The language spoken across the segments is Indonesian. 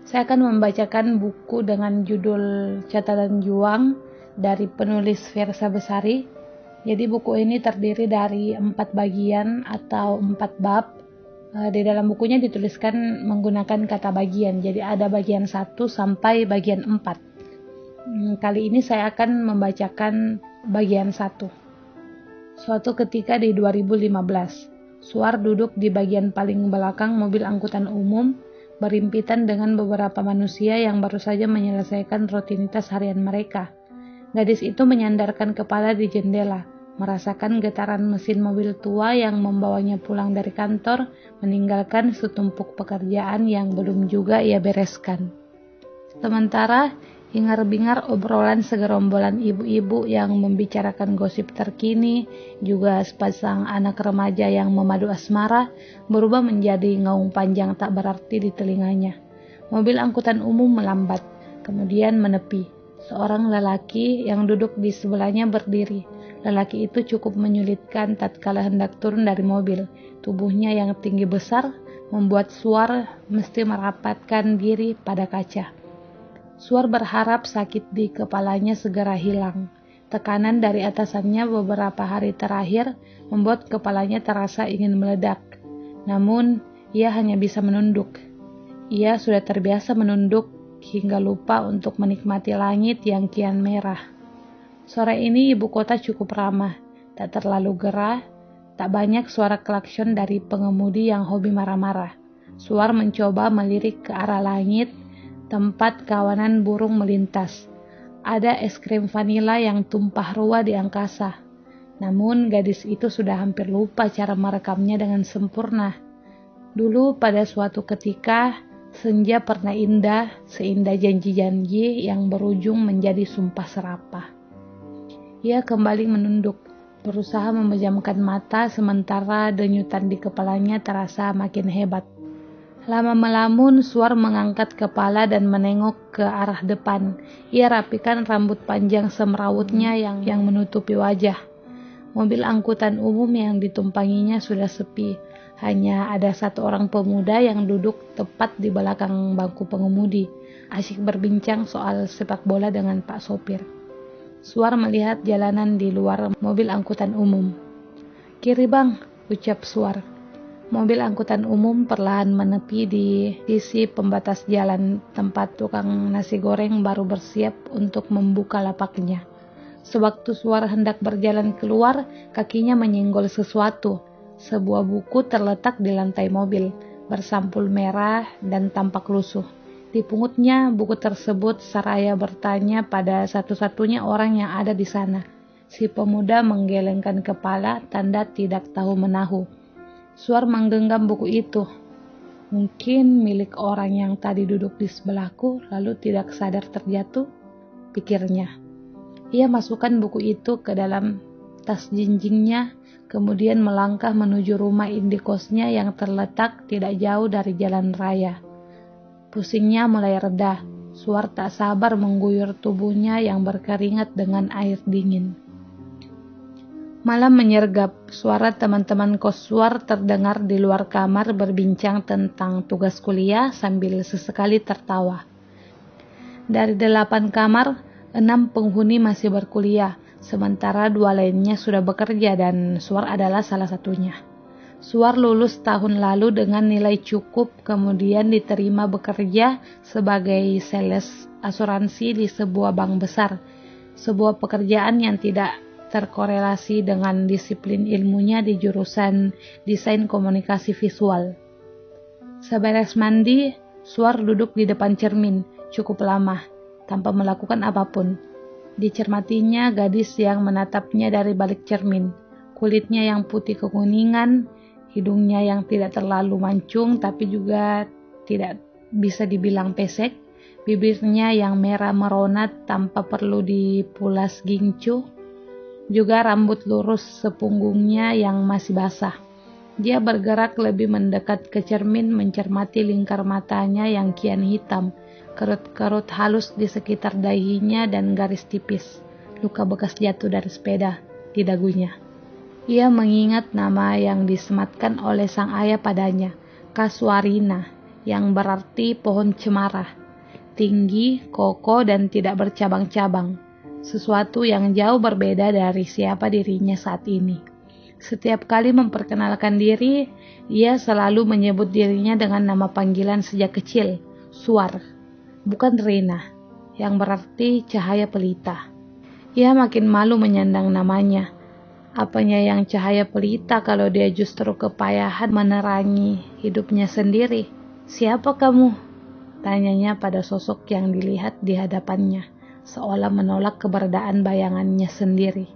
Saya akan membacakan buku dengan judul Catatan Juang dari penulis Fiersa Besari. Jadi buku ini terdiri dari 4 bagian atau 4 bab. Di dalam bukunya dituliskan menggunakan kata bagian. Jadi ada bagian 1 sampai bagian 4. Kali ini saya akan membacakan bagian 1. Suatu ketika di 2015, Suar duduk di bagian paling belakang mobil angkutan umum, berhimpitan dengan beberapa manusia yang baru saja menyelesaikan rutinitas harian mereka. Gadis itu menyandarkan kepala di jendela, merasakan getaran mesin mobil tua yang membawanya pulang dari kantor, meninggalkan setumpuk pekerjaan yang belum juga ia bereskan. Sementara hingar-bingar obrolan segerombolan ibu-ibu yang membicarakan gosip terkini, juga sepasang anak remaja yang memadu asmara, berubah menjadi ngaung panjang tak berarti di telinganya. Mobil angkutan umum melambat, kemudian menepi. Seorang lelaki yang duduk di sebelahnya berdiri. Lelaki itu cukup menyulitkan tatkala hendak turun dari mobil. Tubuhnya yang tinggi besar membuat Suar mesti merapatkan diri pada kaca. Suar berharap sakit di kepalanya segera hilang. Tekanan dari atasannya beberapa hari terakhir membuat kepalanya terasa ingin meledak. Namun, ia hanya bisa menunduk. Ia sudah terbiasa menunduk hingga lupa untuk menikmati langit yang kian merah. Sore ini ibu kota cukup ramah, tak terlalu gerah, tak banyak suara klakson dari pengemudi yang hobi marah-marah. Suar mencoba melirik ke arah langit, tempat kawanan burung melintas. Ada es krim vanila yang tumpah ruah di angkasa. Namun gadis itu sudah hampir lupa cara merekamnya dengan sempurna. Dulu pada suatu ketika, senja pernah indah, seindah janji-janji yang berujung menjadi sumpah serapah. Ia kembali menunduk, berusaha memejamkan mata sementara denyutan di kepalanya terasa makin hebat. Lama melamun, Suar mengangkat kepala dan menengok ke arah depan. Ia rapikan rambut panjang semrawutnya yang menutupi wajah. Mobil angkutan umum yang ditumpanginya sudah sepi. Hanya ada satu orang pemuda yang duduk tepat di belakang bangku pengemudi, asyik berbincang soal sepak bola dengan Pak Sopir. Suar melihat jalanan di luar mobil angkutan umum. "Kiri bang," ucap Suar. Mobil angkutan umum perlahan menepi di sisi pembatas jalan tempat tukang nasi goreng baru bersiap untuk membuka lapaknya. Sewaktu Suar hendak berjalan keluar, kakinya menyenggol sesuatu. Sebuah buku terletak di lantai mobil, bersampul merah dan tampak lusuh. Dipungutnya buku tersebut seraya bertanya pada satu-satunya orang yang ada di sana. Si pemuda menggelengkan kepala, tanda tidak tahu menahu. Suar menggenggam buku itu. Mungkin milik orang yang tadi duduk di sebelahku lalu tidak sadar terjatuh, pikirnya. Ia masukkan buku itu ke dalam tas jinjingnya, kemudian melangkah menuju rumah indikosnya yang terletak tidak jauh dari jalan raya. Pusingnya mulai reda. Suar tak sabar mengguyur tubuhnya yang berkeringat dengan air dingin. Malam menyergap, suara teman-teman kos Suar terdengar di luar kamar berbincang tentang tugas kuliah sambil sesekali tertawa. Dari 8 kamar, 6 penghuni masih berkuliah, sementara 2 lainnya sudah bekerja dan Suar adalah salah satunya. Suar lulus tahun lalu dengan nilai cukup, kemudian diterima bekerja sebagai sales asuransi di sebuah bank besar, sebuah pekerjaan yang tidak terkorelasi dengan disiplin ilmunya di jurusan desain komunikasi visual. Seberes mandi, Suar duduk di depan cermin cukup lama, tanpa melakukan apapun. Dicermatinya gadis yang menatapnya dari balik cermin. Kulitnya yang putih kekuningan, hidungnya yang tidak terlalu mancung tapi juga tidak bisa dibilang pesek, bibirnya yang merah merona tanpa perlu dipulas gincu, juga rambut lurus sepunggungnya yang masih basah. Dia bergerak lebih mendekat ke cermin, mencermati lingkar matanya yang kian hitam, kerut-kerut halus di sekitar dahinya dan garis tipis, luka bekas jatuh dari sepeda di dagunya. Ia mengingat nama yang disematkan oleh sang ayah padanya, Kasuarina, yang berarti pohon cemara, tinggi, kokoh, dan tidak bercabang-cabang, sesuatu yang jauh berbeda dari siapa dirinya saat ini. Setiap kali memperkenalkan diri, ia selalu menyebut dirinya dengan nama panggilan sejak kecil, Suar, bukan Rina, yang berarti cahaya pelita. Ia makin malu menyandang namanya. Apanya yang cahaya pelita kalau dia justru kepayahan menerangi hidupnya sendiri? Siapa kamu? Tanyanya pada sosok yang dilihat di hadapannya, seolah menolak keberadaan bayangannya sendiri.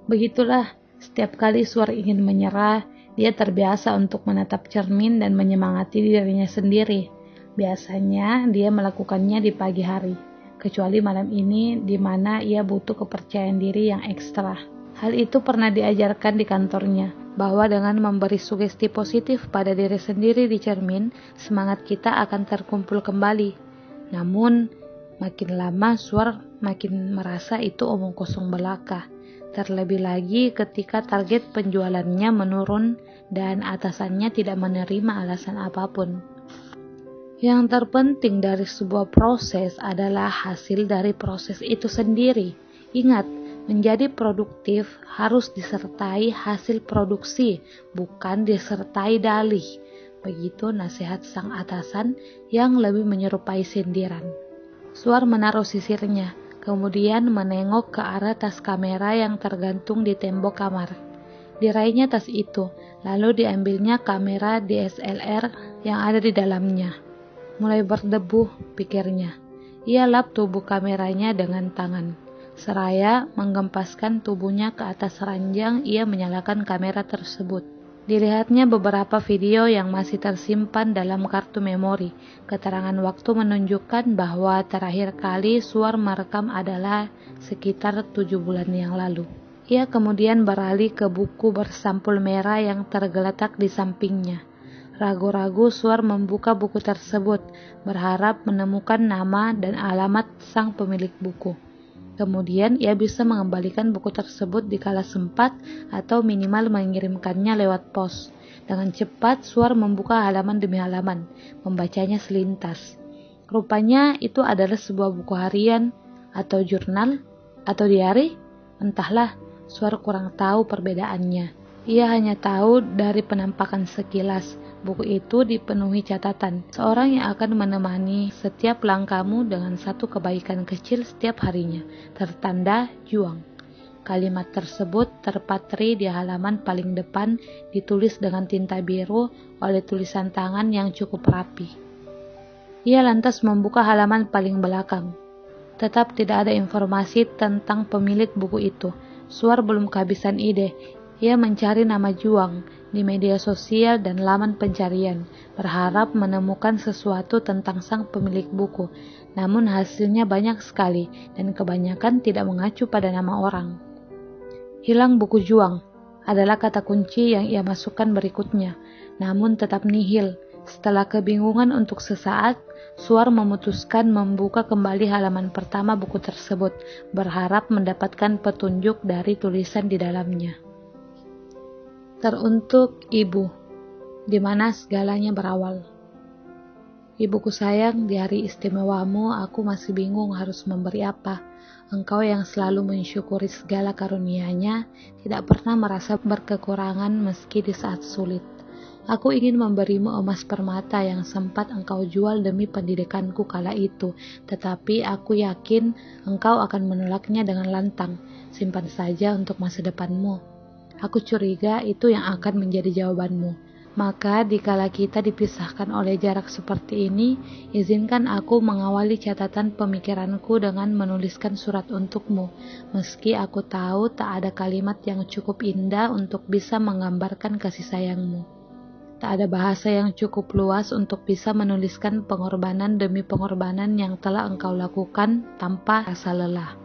Begitulah, setiap kali Suar ingin menyerah, dia terbiasa untuk menatap cermin dan menyemangati dirinya sendiri. Biasanya dia melakukannya di pagi hari, kecuali malam ini di mana ia butuh kepercayaan diri yang ekstra. Hal itu pernah diajarkan di kantornya, bahwa dengan memberi sugesti positif pada diri sendiri di cermin, semangat kita akan terkumpul kembali. Namun, makin lama Suar makin merasa itu omong kosong belaka. Terlebih lagi ketika target penjualannya menurun dan atasannya tidak menerima alasan apapun. Yang terpenting dari sebuah proses adalah hasil dari proses itu sendiri. Ingat, menjadi produktif harus disertai hasil produksi, bukan disertai dalih. Begitu nasihat sang atasan yang lebih menyerupai sindiran. Suar menaruh sisirnya, kemudian menengok ke arah tas kamera yang tergantung di tembok kamar. Diraihnya tas itu, lalu diambilnya kamera DSLR yang ada di dalamnya. Mulai berdebu, pikirnya. Ia lap tubuh kameranya dengan tangan. Seraya menggempaskan tubuhnya ke atas ranjang, ia menyalakan kamera tersebut. Dilihatnya beberapa video yang masih tersimpan dalam kartu memori. Keterangan waktu menunjukkan bahwa terakhir kali Suar merekam adalah sekitar 7 bulan yang lalu. Ia kemudian beralih ke buku bersampul merah yang tergeletak di sampingnya. Ragu-ragu Suar membuka buku tersebut, berharap menemukan nama dan alamat sang pemilik buku. Kemudian ia bisa mengembalikan buku tersebut dikala sempat atau minimal mengirimkannya lewat pos. Dengan cepat Suar membuka halaman demi halaman, membacanya selintas. Rupanya itu adalah sebuah buku harian atau jurnal atau diari. Entahlah, Suar kurang tahu perbedaannya. Ia hanya tahu dari penampakan sekilas, buku itu dipenuhi catatan. Seorang yang akan menemani setiap langkahmu dengan satu kebaikan kecil setiap harinya. Tertanda Juang. Kalimat tersebut terpatri di halaman paling depan, ditulis dengan tinta biru oleh tulisan tangan yang cukup rapi. Ia lantas membuka halaman paling belakang. Tetap tidak ada informasi tentang pemilik buku itu. Suar belum kehabisan ide. Ia mencari nama Juang di media sosial dan laman pencarian, berharap menemukan sesuatu tentang sang pemilik buku. Namun hasilnya banyak sekali dan kebanyakan tidak mengacu pada nama orang. Hilang buku Juang adalah kata kunci yang ia masukkan berikutnya, namun tetap nihil. Setelah kebingungan untuk sesaat, Suar memutuskan membuka kembali halaman pertama buku tersebut, berharap mendapatkan petunjuk dari tulisan di dalamnya. Teruntuk Ibu, di mana segalanya berawal. Ibuku sayang, di hari istimewamu aku masih bingung harus memberi apa. Engkau yang selalu mensyukuri segala karunia-Nya, tidak pernah merasa berkekurangan meski di saat sulit. Aku ingin memberimu emas permata yang sempat engkau jual demi pendidikanku kala itu, tetapi aku yakin engkau akan menolaknya dengan lantang. Simpan saja untuk masa depanmu. Aku curiga itu yang akan menjadi jawabanmu. Maka dikala kita dipisahkan oleh jarak seperti ini, izinkan aku mengawali catatan pemikiranku dengan menuliskan surat untukmu. Meski aku tahu tak ada kalimat yang cukup indah untuk bisa menggambarkan kasih sayangmu. Tak ada bahasa yang cukup luas untuk bisa menuliskan pengorbanan demi pengorbanan yang telah engkau lakukan tanpa rasa lelah.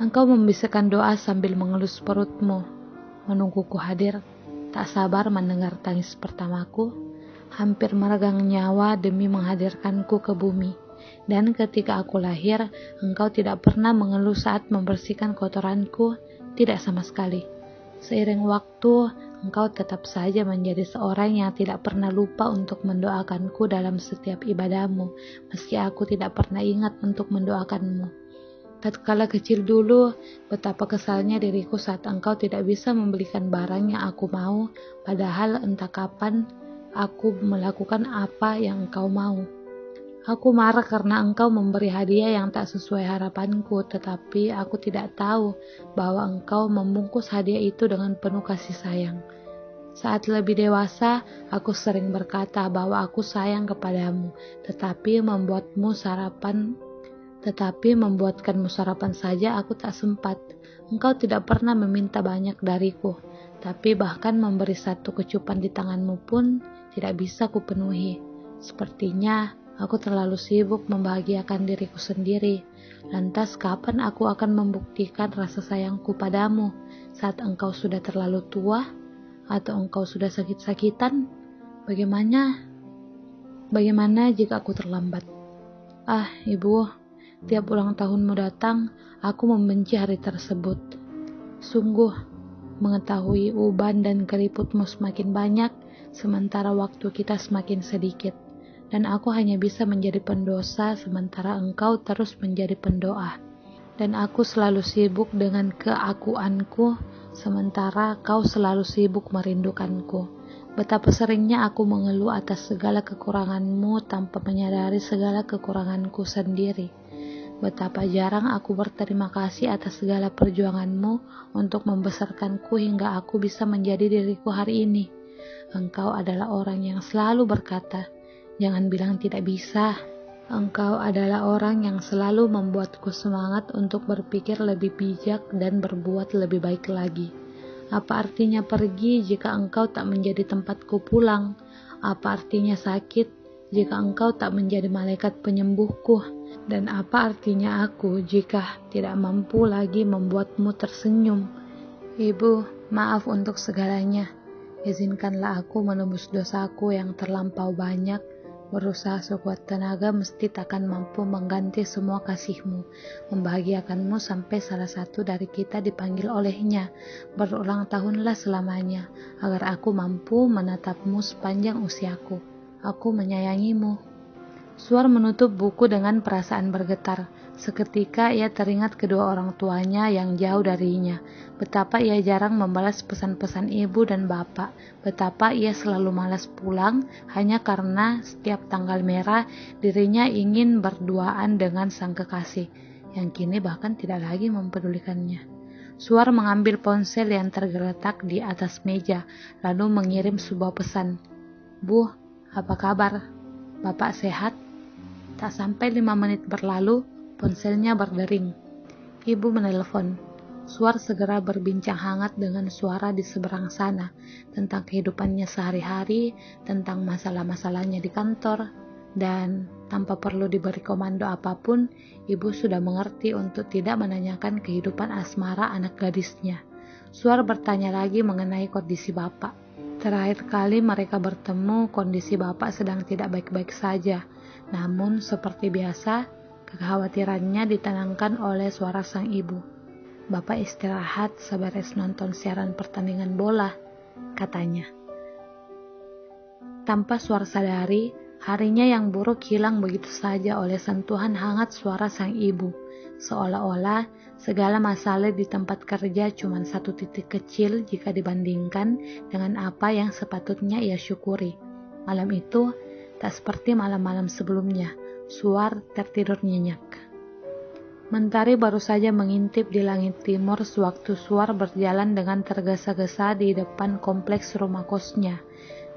Engkau membisikkan doa sambil mengelus perutmu. Menungguku hadir, tak sabar mendengar tangis pertamaku, hampir meregang nyawa demi menghadirkanku ke bumi. Dan ketika aku lahir, engkau tidak pernah mengeluh saat membersihkan kotoranku, tidak sama sekali. Seiring waktu, engkau tetap saja menjadi seorang yang tidak pernah lupa untuk mendoakanku dalam setiap ibadahmu, meski aku tidak pernah ingat untuk mendoakanmu. Tatkala kecil dulu, betapa kesalnya diriku saat engkau tidak bisa membelikan barang yang aku mau, padahal entah kapan aku melakukan apa yang engkau mau. Aku marah karena engkau memberi hadiah yang tak sesuai harapanku, tetapi aku tidak tahu bahwa engkau membungkus hadiah itu dengan penuh kasih sayang. Saat lebih dewasa, aku sering berkata bahwa aku sayang kepadamu, tetapi membuatkanmu sarapan saja aku tak sempat. Engkau tidak pernah meminta banyak dariku, tapi bahkan memberi satu kecupan di tanganmu pun tidak bisa kupenuhi. Sepertinya aku terlalu sibuk membahagiakan diriku sendiri. Lantas kapan aku akan membuktikan rasa sayangku padamu? Saat engkau sudah terlalu tua? Atau engkau sudah sakit-sakitan? Bagaimana jika aku terlambat? Ah, ibu, tiap ulang tahunmu datang, aku membenci hari tersebut. Sungguh, mengetahui uban dan keriputmu semakin banyak, sementara waktu kita semakin sedikit. Dan aku hanya bisa menjadi pendosa sementara engkau terus menjadi pendoa. Dan aku selalu sibuk dengan keakuanku sementara kau selalu sibuk merindukanku. Betapa seringnya aku mengeluh atas segala kekuranganmu tanpa menyadari segala kekuranganku sendiri. Betapa jarang aku berterima kasih atas segala perjuanganmu untuk membesarkanku hingga aku bisa menjadi diriku hari ini. Engkau adalah orang yang selalu berkata, "Jangan bilang tidak bisa." Engkau adalah orang yang selalu membuatku semangat untuk berpikir lebih bijak dan berbuat lebih baik lagi. Apa artinya pergi jika engkau tak menjadi tempatku pulang? Apa artinya sakit jika engkau tak menjadi malaikat penyembuhku? Dan apa artinya aku jika tidak mampu lagi membuatmu tersenyum? Ibu, maaf untuk segalanya. Izinkanlah aku menebus dosaku yang terlampau banyak. Berusaha sekuat tenaga mesti takkan mampu mengganti semua kasihmu, membahagiakanmu sampai salah satu dari kita dipanggil olehnya. Berulang tahunlah selamanya, agar aku mampu menatapmu sepanjang usiaku. Aku menyayangimu. Suar menutup buku dengan perasaan bergetar. Seketika ia teringat kedua orang tuanya yang jauh darinya. Betapa ia jarang membalas pesan-pesan ibu dan bapak. Betapa ia selalu malas pulang hanya karena setiap tanggal merah dirinya ingin berduaan dengan sang kekasih, yang kini bahkan tidak lagi mempedulikannya. Suar mengambil ponsel yang tergeletak di atas meja, lalu mengirim sebuah pesan. "Bu, apa kabar? Bapak sehat?" Tak sampai 5 menit berlalu, ponselnya berdering. Ibu menelpon. Suar segera berbincang hangat dengan suara di seberang sana, tentang kehidupannya sehari-hari, tentang masalah-masalahnya di kantor, dan tanpa perlu diberi komando apapun, ibu sudah mengerti untuk tidak menanyakan kehidupan asmara anak gadisnya. Suar bertanya lagi mengenai kondisi bapak. Terakhir kali mereka bertemu, kondisi bapak sedang tidak baik-baik saja. Namun, seperti biasa, kekhawatirannya ditenangkan oleh suara sang ibu. "Bapak istirahat seberes nonton siaran pertandingan bola," katanya. Tanpa Suar sadari, harinya yang buruk hilang begitu saja oleh sentuhan hangat suara sang ibu. Seolah-olah segala masalah di tempat kerja cuma satu titik kecil jika dibandingkan dengan apa yang sepatutnya ia syukuri. Malam itu, tak seperti malam-malam sebelumnya, Suar tertidur nyenyak. Mentari baru saja mengintip di langit timur sewaktu Suar berjalan dengan tergesa-gesa di depan kompleks rumah kosnya.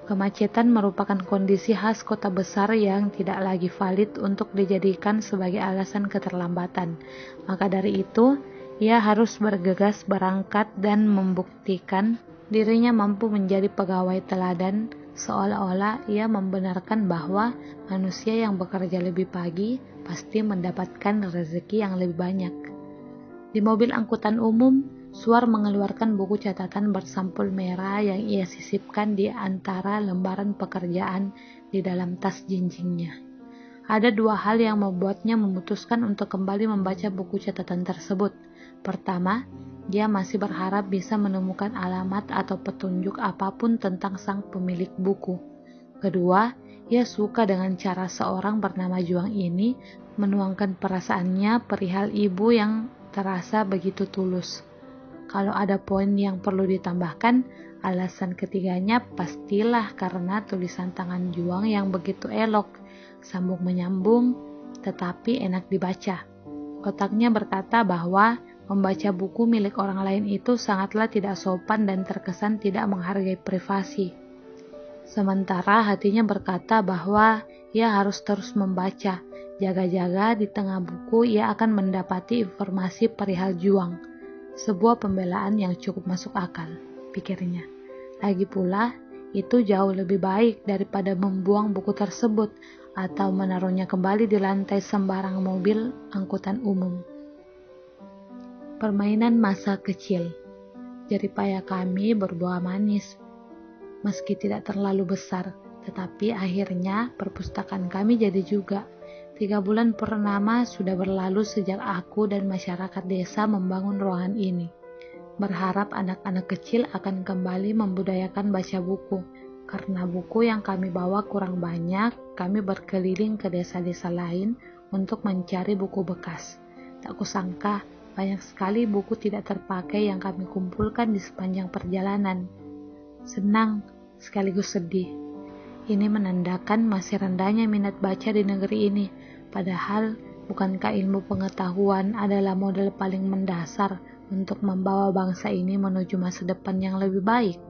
Kemacetan merupakan kondisi khas kota besar yang tidak lagi valid untuk dijadikan sebagai alasan keterlambatan. Maka dari itu, ia harus bergegas berangkat dan membuktikan dirinya mampu menjadi pegawai teladan, seolah-olah ia membenarkan bahwa manusia yang bekerja lebih pagi pasti mendapatkan rezeki yang lebih banyak. Di mobil angkutan umum, Suar mengeluarkan buku catatan bersampul merah yang ia sisipkan di antara lembaran pekerjaan di dalam tas jinjingnya. Ada 2 hal yang membuatnya memutuskan untuk kembali membaca buku catatan tersebut. Pertama, Dia masih berharap bisa menemukan alamat atau petunjuk apapun tentang sang pemilik buku. Kedua, ia suka dengan cara seorang bernama Juang ini menuangkan perasaannya perihal ibu yang terasa begitu tulus. Kalau ada poin yang perlu ditambahkan, alasan ketiganya pastilah karena tulisan tangan Juang yang begitu elok, sambung menyambung, tetapi enak dibaca. Otaknya berkata bahwa membaca buku milik orang lain itu sangatlah tidak sopan dan terkesan tidak menghargai privasi. Sementara hatinya berkata bahwa ia harus terus membaca, jaga-jaga di tengah buku ia akan mendapati informasi perihal Juang. Sebuah pembelaan yang cukup masuk akal, pikirnya. Lagi pula, itu jauh lebih baik daripada membuang buku tersebut atau menaruhnya kembali di lantai sembarang mobil angkutan umum. Permainan masa kecil. Jeripaya kami berbuah manis. Meski tidak terlalu besar, tetapi akhirnya perpustakaan kami jadi juga. 3 bulan purnama sudah berlalu sejak aku dan masyarakat desa membangun ruangan ini. Berharap anak-anak kecil akan kembali membudayakan baca buku. Karena buku yang kami bawa kurang banyak, kami berkeliling ke desa-desa lain untuk mencari buku bekas. Tak kusangka, banyak sekali buku tidak terpakai yang kami kumpulkan di sepanjang perjalanan. Senang, sekaligus sedih. Ini menandakan masih rendahnya minat baca di negeri ini. Padahal, bukankah ilmu pengetahuan adalah modal paling mendasar untuk membawa bangsa ini menuju masa depan yang lebih baik?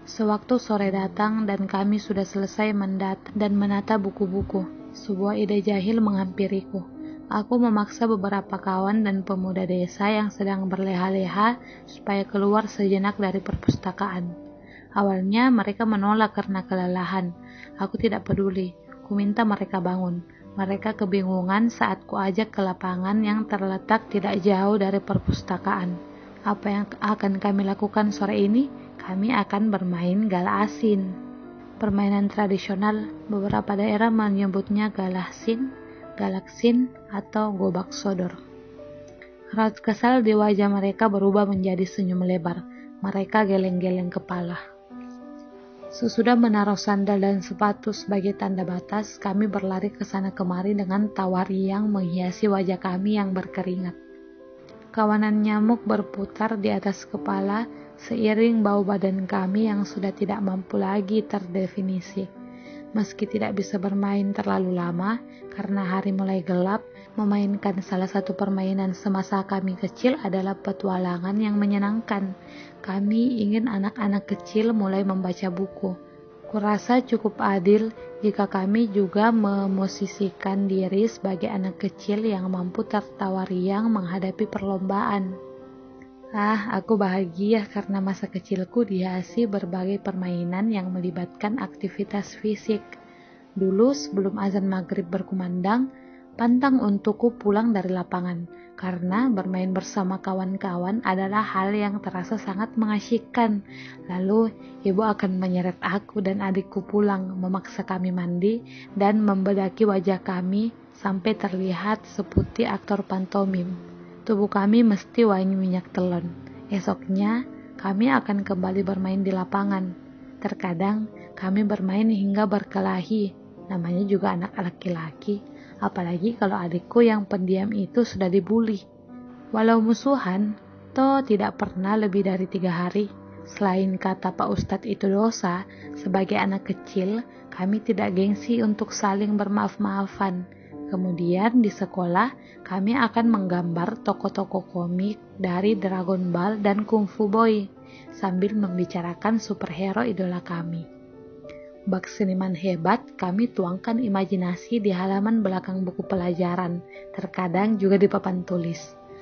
Sewaktu sore datang dan kami sudah selesai mendata dan menata buku-buku, sebuah ide jahil menghampiriku. Aku memaksa beberapa kawan dan pemuda desa yang sedang berleha-leha supaya keluar sejenak dari perpustakaan. Awalnya mereka menolak karena kelelahan. Aku tidak peduli. Kuminta mereka bangun. Mereka kebingungan saat kuajak ke lapangan yang terletak tidak jauh dari perpustakaan. Apa yang akan kami lakukan sore ini? Kami akan bermain gala asin. Permainan tradisional, beberapa daerah menyebutnya galaksin, galaksin, atau gobak sodor. Raut kesal di wajah mereka berubah menjadi senyum lebar. Mereka geleng-geleng kepala. Sesudah menaruh sandal dan sepatu sebagai tanda batas, kami berlari ke sana kemari dengan tawa riang menghiasi wajah kami yang berkeringat. Kawanan nyamuk berputar di atas kepala seiring bau badan kami yang sudah tidak mampu lagi terdefinisi. Meski tidak bisa bermain terlalu lama karena hari mulai gelap, memainkan salah satu permainan semasa kami kecil adalah petualangan yang menyenangkan. Kami ingin anak-anak kecil mulai membaca buku. Kurasa cukup adil jika kami juga memosisikan diri sebagai anak kecil yang mampu tertawa riang menghadapi perlombaan. Aku bahagia karena masa kecilku dihiasi berbagai permainan yang melibatkan aktivitas fisik. Dulu sebelum azan maghrib berkumandang, pantang untukku pulang dari lapangan, karena bermain bersama kawan-kawan adalah hal yang terasa sangat mengasyikkan. Lalu ibu akan menyeret aku dan adikku pulang, memaksa kami mandi, dan membedaki wajah kami sampai terlihat seputih aktor pantomim. Tubuh kami mesti wangi minyak telon. Esoknya, kami akan kembali bermain di lapangan. Terkadang, kami bermain hingga berkelahi. Namanya juga anak laki-laki. Apalagi kalau adikku yang pendiam itu sudah dibully. Walau musuhan, toh tidak pernah lebih dari 3 hari. Selain kata Pak Ustadz itu dosa, sebagai anak kecil, kami tidak gengsi untuk saling bermaaf-maafan. Kemudian di sekolah, kami akan menggambar tokoh-tokoh komik dari Dragon Ball dan Kung Fu Boy, sambil membicarakan superhero idola kami. Bak seniman hebat, kami tuangkan imajinasi di halaman belakang buku pelajaran, terkadang juga di papan tulis.